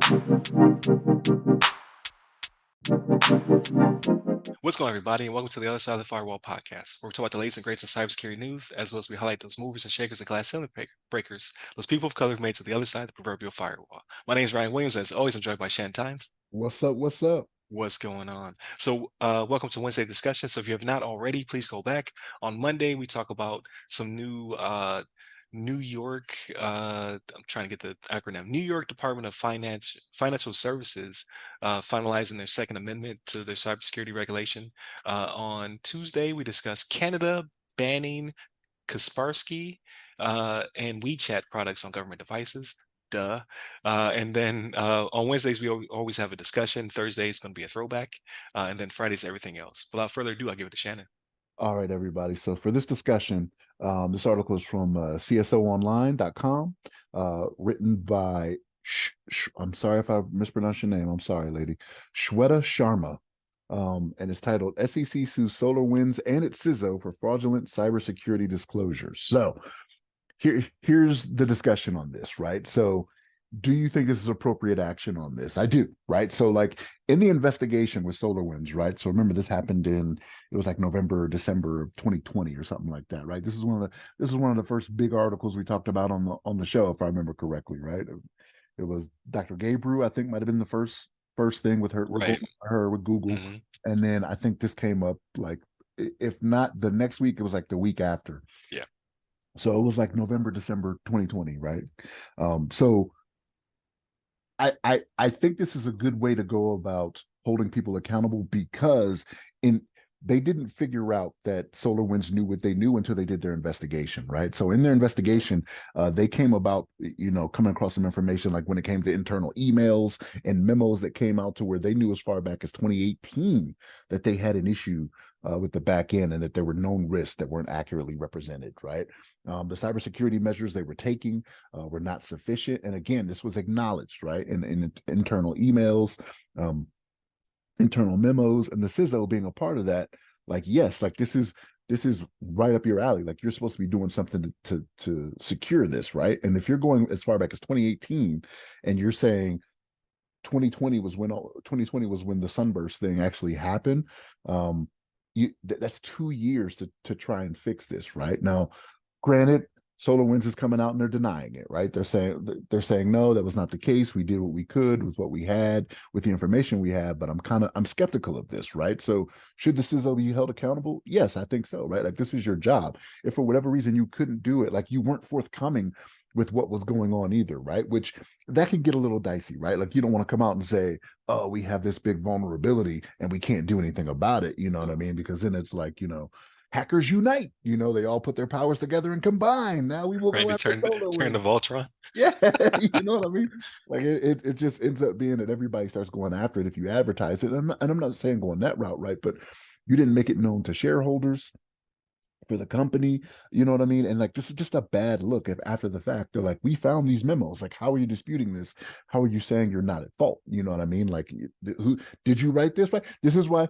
What's going on, everybody, and welcome to the other side of the Firewall podcast, where we talk about the latest and greatest in cybersecurity news, as well as we highlight those movers and shakers and glass ceiling breakers, those people of color who made it to the other side of the proverbial firewall. My name is Ryan Williams, as always, I'm joined by Shannon. What's up? What's up? What's going on? So, welcome to Wednesday discussion. So, if you have not already, please go back. On Monday, we talk about some new New York. I'm trying to get the acronym. New York Department of Financial Services finalizing their Second Amendment to their cybersecurity regulation. On Tuesday, we discussed Canada banning Kaspersky and WeChat products on government devices. Duh. And then on Wednesdays, we always have a discussion. Thursday is going to be a throwback. And then Friday's everything else. Without further ado, I'll give it to Shannon. All right, everybody. So for this discussion, this article is from CSOonline.com, written by, I'm sorry if I mispronounced your name. I'm sorry, lady. Shweta Sharma. And it's titled SEC Sues Solarwinds and its CISO for Fraudulent Cybersecurity Disclosures. So here's the discussion on this, right? So do you think this is appropriate action on this? I do, right? So like in the investigation with SolarWinds, right? So remember this happened it was like November, December of 2020 or something like that, right? This is one of the first big articles we talked about on the show, if I remember correctly, right? It was Dr. Gabriel, I think might have been the first thing with her, Right. with Google. Mm-hmm. And then I think this came up like, if not the next week, it was like the week after. Yeah. So it was like November, December 2020, right? So I think this is a good way to go about holding people accountable, because they didn't figure out that SolarWinds knew what they knew until they did their investigation, right? So in their investigation, they came about, coming across some information like when it came to internal emails and memos that came out to where they knew as far back as 2018 that they had an issue with the back end and that there were known risks that weren't accurately represented, right? The cybersecurity measures they were taking were not sufficient. And again, this was acknowledged, right? In internal emails, internal memos, and the CISO being a part of that. Like, yes, like this is right up your alley. Like you're supposed to be doing something to secure this, right? And if you're going as far back as 2018 and you're saying 2020 was when the sunburst thing actually happened, that's 2 years to try and fix this, right? Now, granted, SolarWinds is coming out and they're denying it, right? They're saying no, that was not the case. We did what we could with what we had, with the information we had, but I'm skeptical of this, right? So should the CISO be held accountable? Yes, I think so, right? Like this is your job. If for whatever reason you couldn't do it, like you weren't forthcoming with what was going on either, right? Which that can get a little dicey, right? Like you don't want to come out and say, oh, we have this big vulnerability and we can't do anything about it. You know what I mean? Because then it's like, hackers unite. They all put their powers together and combine. Now we will go Randy after turn SolarWinds. to Voltron. Yeah, you know what I mean? Like it just ends up being that everybody starts going after it if you advertise it. And I'm not saying going that route, right? But you didn't make it known to shareholders, for the company, you know what I mean? And like this is just a bad look if after the fact they're like, we found these memos. Like, how are you disputing this? How are you saying you're not at fault? You know what I mean? Like, who did you write this? Right? This is why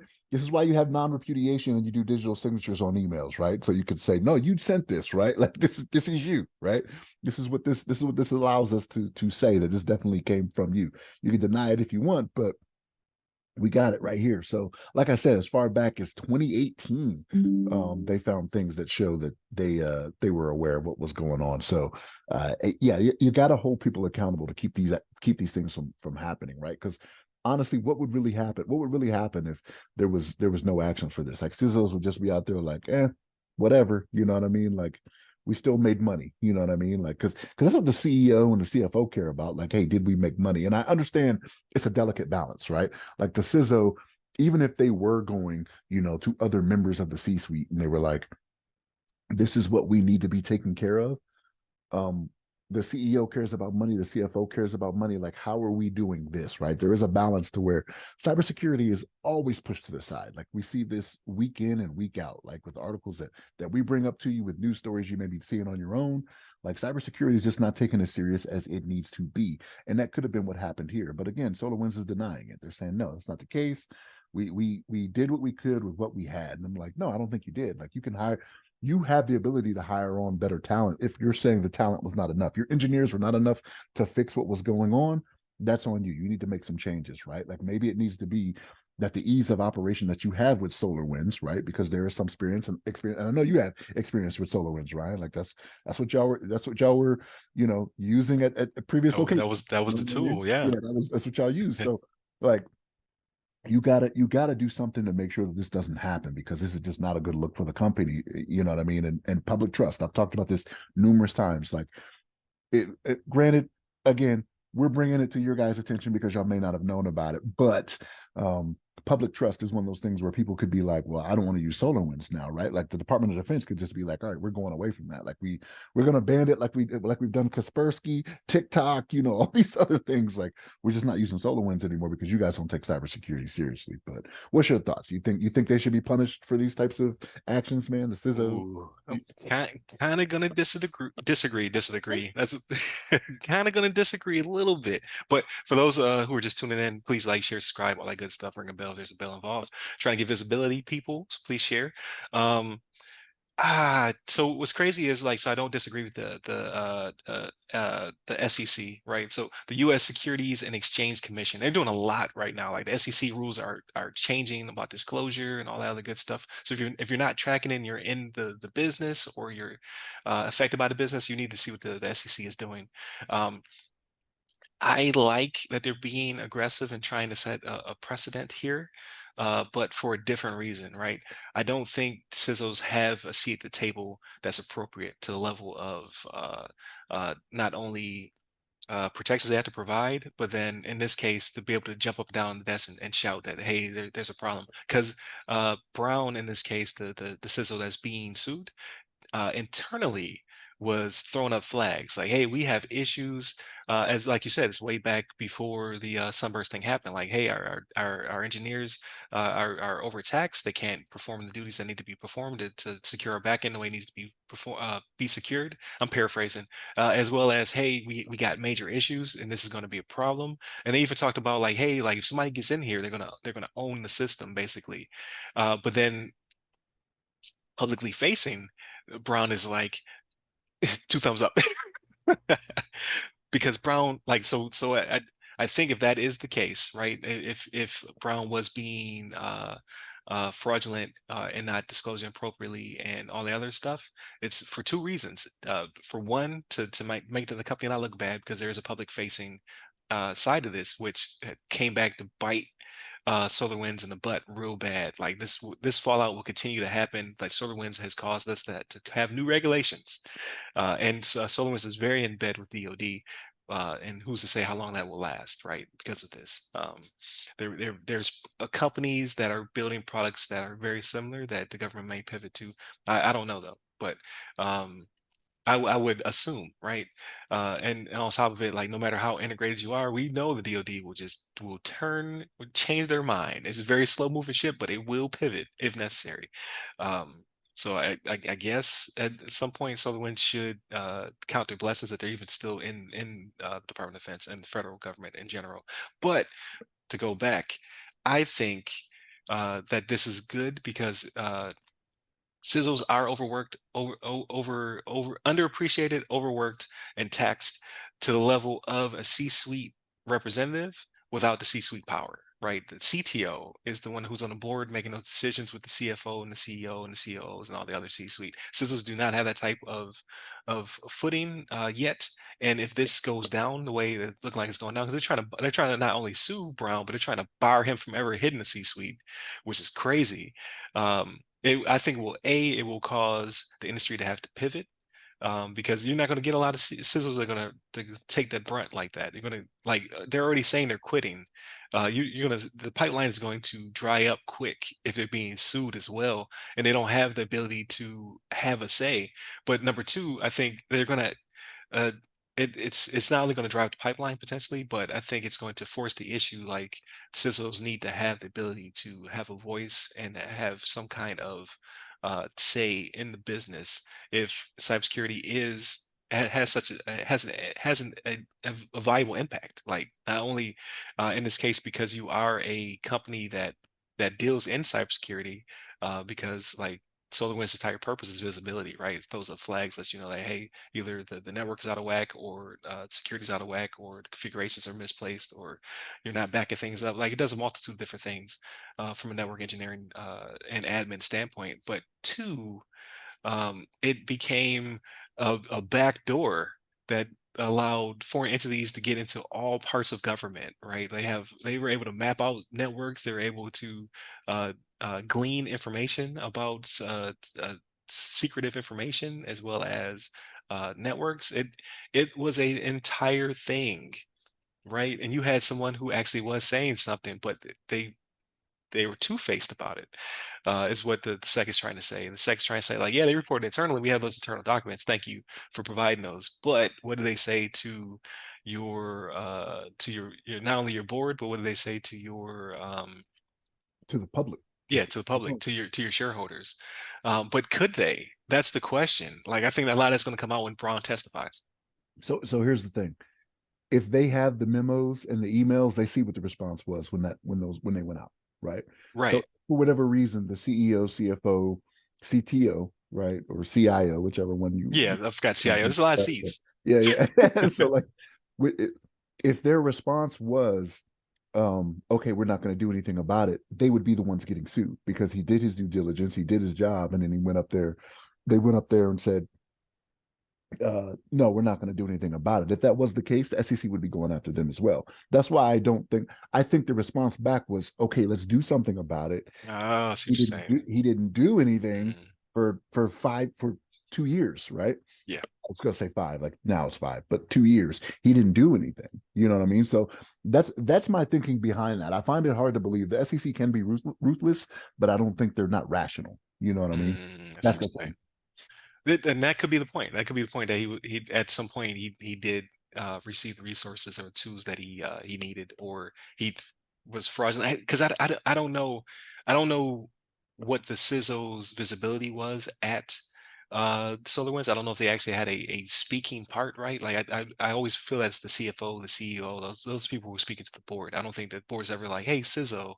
you have non-repudiation and you do digital signatures on emails, right? So you could say, no, you sent this, right? Like this is you, right? This is what this allows us to say, that this definitely came from you. You can deny it if you want, but we got it right here. So, like I said, as far back as 2018, they found things that show that they were aware of what was going on. So, yeah, you got to hold people accountable to keep these things from happening, right? Because honestly, what would really happen? What would really happen if there was no action for this? Like CISOs would just be out there like, whatever, you know what I mean? Like, we still made money, you know what I mean? Like, because that's what the CEO and the CFO care about. Like, hey, did we make money? And I understand it's a delicate balance, right? Like the CISO, even if they were going, to other members of the C-suite and they were like, this is what we need to be taken care of. The CEO cares about money, the CFO cares about money. Like, how are we doing this, right? There is a balance to where cybersecurity is always pushed to the side. Like we see this week in and week out, like with articles that we bring up to you, with news stories you may be seeing on your own. Like cybersecurity is just not taken as serious as it needs to be. And that could have been what happened here. But again, SolarWinds is denying it. They're saying, no, that's not the case. We did what we could with what we had. And I'm like, no, I don't think you did. Like you have the ability to hire on better talent if you're saying the talent was not enough. Your engineers were not enough to fix what was going on. that's on you. You need to make some changes, right? Like maybe it needs to be that the ease of operation that you have with Solarwinds, right? Because there is some experience, and I know you have experience with Solarwinds, right? Like that's what y'all were, using at previous Oh, that locations. was that You was know the what I mean? tool. Yeah. Yeah, that's what y'all use. So like you gotta do something to make sure that this doesn't happen, because this is just not a good look for the company. You know what I mean? And public trust. I've talked about this numerous times. Like granted, again, we're bringing it to your guys' attention because y'all may not have known about it, but um, public trust is one of those things where people could be like, well, I don't want to use SolarWinds now, right? Like the Department of Defense could just be like, all right, we're going away from that. Like we're going to ban it, like we've done Kaspersky, TikTok, all these other things. Like we're just not using SolarWinds anymore because you guys don't take cybersecurity seriously. But what's your thoughts? You think they should be punished for these types of actions, man? The CISO. Ooh, I'm kind of gonna disagree. That's kind of gonna disagree a little bit. But for those who are just tuning in, please like, share, subscribe, all that good stuff. Ring a bell if there's a bell involved. Trying to get visibility, people. So please share. Um, so what's crazy is like, so I don't disagree with the SEC, right? So the U.S. Securities and Exchange Commission, they're doing a lot right now. Like the SEC rules are changing about disclosure and all that other good stuff. So if you're not tracking and you're in the business, or you're affected by the business, you need to see what the SEC is doing. Um, I like that they're being aggressive and trying to set a precedent here, but for a different reason, right? I don't think CISOs have a seat at the table that's appropriate to the level of not only protections they have to provide, but then in this case, to be able to jump up and down the desk and shout that, hey, there's a problem. Because Brown, in this case, the CISO that's being sued, internally was throwing up flags like, hey, we have issues, as like you said, it's way back before the sunburst thing happened. Like, hey, our engineers are overtaxed, they can't perform the duties that need to be performed to secure our backend the way it needs to be secured. I'm paraphrasing. As well as, hey, we got major issues and this is going to be a problem. And they even talked about like, hey, like if somebody gets in here, they're gonna own the system basically. But then publicly facing, Brown is like, two thumbs up. Because Brown, like, I think if that is the case, right? If Brown was being fraudulent and not disclosing appropriately and all the other stuff, it's for two reasons. For one, to make the company not look bad, because there is a public facing side of this, which came back to bite SolarWinds in the butt real bad. Like this fallout will continue to happen. Like SolarWinds has caused us to have new regulations, and SolarWinds is very in bed with DoD. And who's to say how long that will last, right? Because of this, there's companies that are building products that are very similar that the government may pivot to. I don't know though, but um, I would assume, right? And on top of it, like no matter how integrated you are, we know the DoD will change their mind. It's a very slow moving ship, but it will pivot if necessary. Um, so I guess at some point, Sutherland should count their blessings that they're even still in the Department of Defense and the federal government in general. But to go back, I think that this is good because sizzles are overworked, underappreciated, overworked, and taxed to the level of a C-suite representative without the C-suite power, right? The CTO is the one who's on the board making those decisions with the CFO and the CEO and the COOs and all the other C-suite. Sizzles do not have that type of footing yet. And if this goes down the way that it looks like it's going down, because they're trying to not only sue Brown, but they're trying to bar him from ever hitting the C-suite, which is crazy. I think it will cause the industry to have to pivot, because you're not going to get a lot of sizzles that are going to take that brunt like that. You're going to they're already saying they're quitting. You're going to the pipeline is going to dry up quick if they're being sued as well, and they don't have the ability to have a say. But number two, I think they're going to uh, it's not only going to drive the pipeline potentially, but I think it's going to force the issue. Like CISOs need to have the ability to have a voice and have some kind of say in the business if cybersecurity has such a has a viable impact. Like not only in this case because you are a company that deals in cybersecurity, because like SolarWinds' entire purpose is visibility, right? It's those are flags that you know that hey, either the network is out of whack, or security's out of whack, or the configurations are misplaced, or you're not backing things up. Like it does a multitude of different things from a network engineering and admin standpoint. But two, it became a back door that allowed foreign entities to get into all parts of government, right? They were able to map out networks. They were able to glean information about secretive information as well as networks. It was an entire thing, right? And you had someone who actually was saying something, but they were two-faced about it, is what the SEC is trying to say. And the SEC is trying to say, like, yeah, they reported internally. We have those internal documents. Thank you for providing those. But what do they say to your not only your board, but what do they say to your to the public. yeah, to the public, to your shareholders? But could they? That's the question. Like, I think a lot that's going to come out when Braun testifies. So here's the thing: if they have the memos and the emails, they see what the response was when they went out, right? So Right. for whatever reason, the CEO, CFO, CTO, right, or CIO, whichever one Yeah, I forgot CIO. There's a lot of C's. yeah, yeah. So like, if their response was, okay, we're not going to do anything about it, they would be the ones getting sued because he did his due diligence, he did his job, and then he went up there. They went up there and said, no, we're not going to do anything about it. If that was the case, the SEC would be going after them as well. That's why I think the response back was, okay, let's do something about it. Oh, I see what you're saying. He didn't do anything Mm, for 2 years, right? yeah. I was going to say five, like now it's five, but 2 years he didn't do anything. You know what I mean? So that's my thinking behind that. I find it hard to believe the SEC can be ruthless, but I don't think they're not rational. You know what I mean? I see That's what the you're saying. thing. And that could be the point. That could be the point that he at some point he did receive the resources or tools that he needed, or he was fraudulent. Because I don't know, I don't know what the CISO's visibility was at SolarWinds. I don't know if they actually had a speaking part, right? Like I always feel that's the CFO, the CEO, those people who are speaking to the board. I don't think the board's ever like, hey, CISO,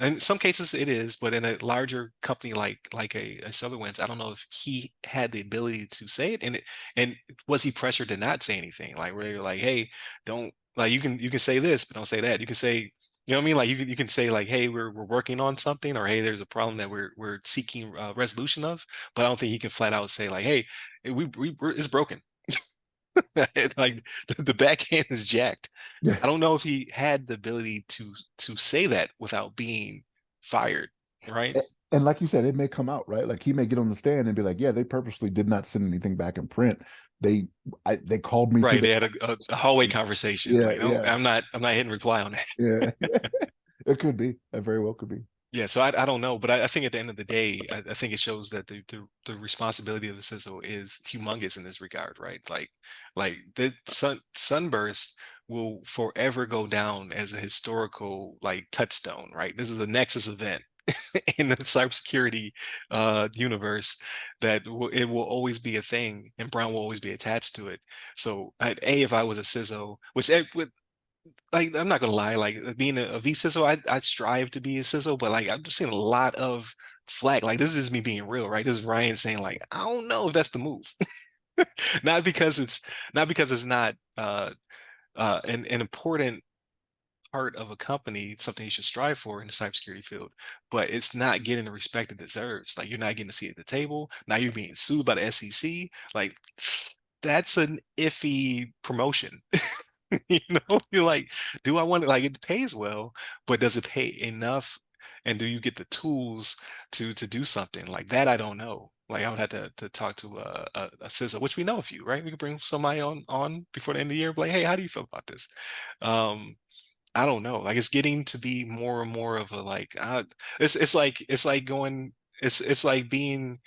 in some cases it is, but in a larger company like a Solarwinds, I don't know if he had the ability to say it, and was he pressured to not say anything? Like where you're like, hey, don't like you can say this, but don't say that. You can say, you know what I mean? Like you can say like, hey, we're working on something, or hey, there's a problem that we're seeking resolution of. But I don't think he can flat out say like, hey, it's broken. Like the backhand is jacked. Yeah. I don't know if he had the ability to say that without being fired, right? And like you said, it may come out, right? Like he may get on the stand and be like, "Yeah, they purposely did not send anything back in print. They, they called me to Right. the They had a hallway conversation. yeah, Like, no, yeah, I'm not hitting reply on that. yeah." It could be. It very well could be. Yeah, so I don't know, but I think at the end of the day, I think it shows that the responsibility of the CISO is humongous in this regard, right? Like the sunburst will forever go down as a historical like touchstone, right? This is the nexus event in the cybersecurity universe that it will always be a thing, and Brown will always be attached to it. So, if I was a CISO, which like I'm not gonna lie, like being a vCISO, I strive to be a CISO, but like I've just seen a lot of flag. Like this is just me being real, right? This is Ryan saying like I don't know if that's the move. Not because it's not because it's not an important part of a company, something you should strive for in the cybersecurity field, but it's not getting the respect it deserves. Like you're not getting a seat at the table. Now you're being sued by the SEC. Like that's an iffy promotion. You know, you're like, do I want it? Like, it pays well, but does it pay enough? And do you get the tools to do something like that? I don't know. Like, I would have to talk to a CISO, which we know a few, right? We could bring somebody on before the end of the year. Be like, hey, how do you feel about this? Um, I don't know. Like, it's getting to be more and more of a like, it's like going, it's like being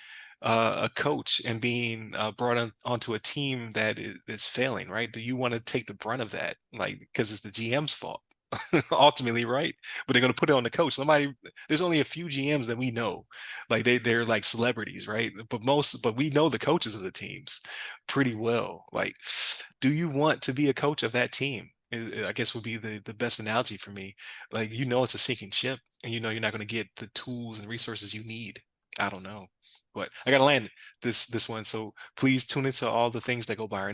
a coach and being brought onto a team that is failing, right? Do you want to take the brunt of that? Like, because it's the GM's fault ultimately, right? But they're going to put it on the coach. There's only a few GMs that we know, like they're like celebrities, right? But we know the coaches of the teams pretty well. Like, do you want to be a coach of that team? I guess would be the best analogy for me. Like, you know, it's a sinking ship, and you know you're not going to get the tools and resources you need. I don't know. But I gotta land this one. So please tune into all the things that go by our name.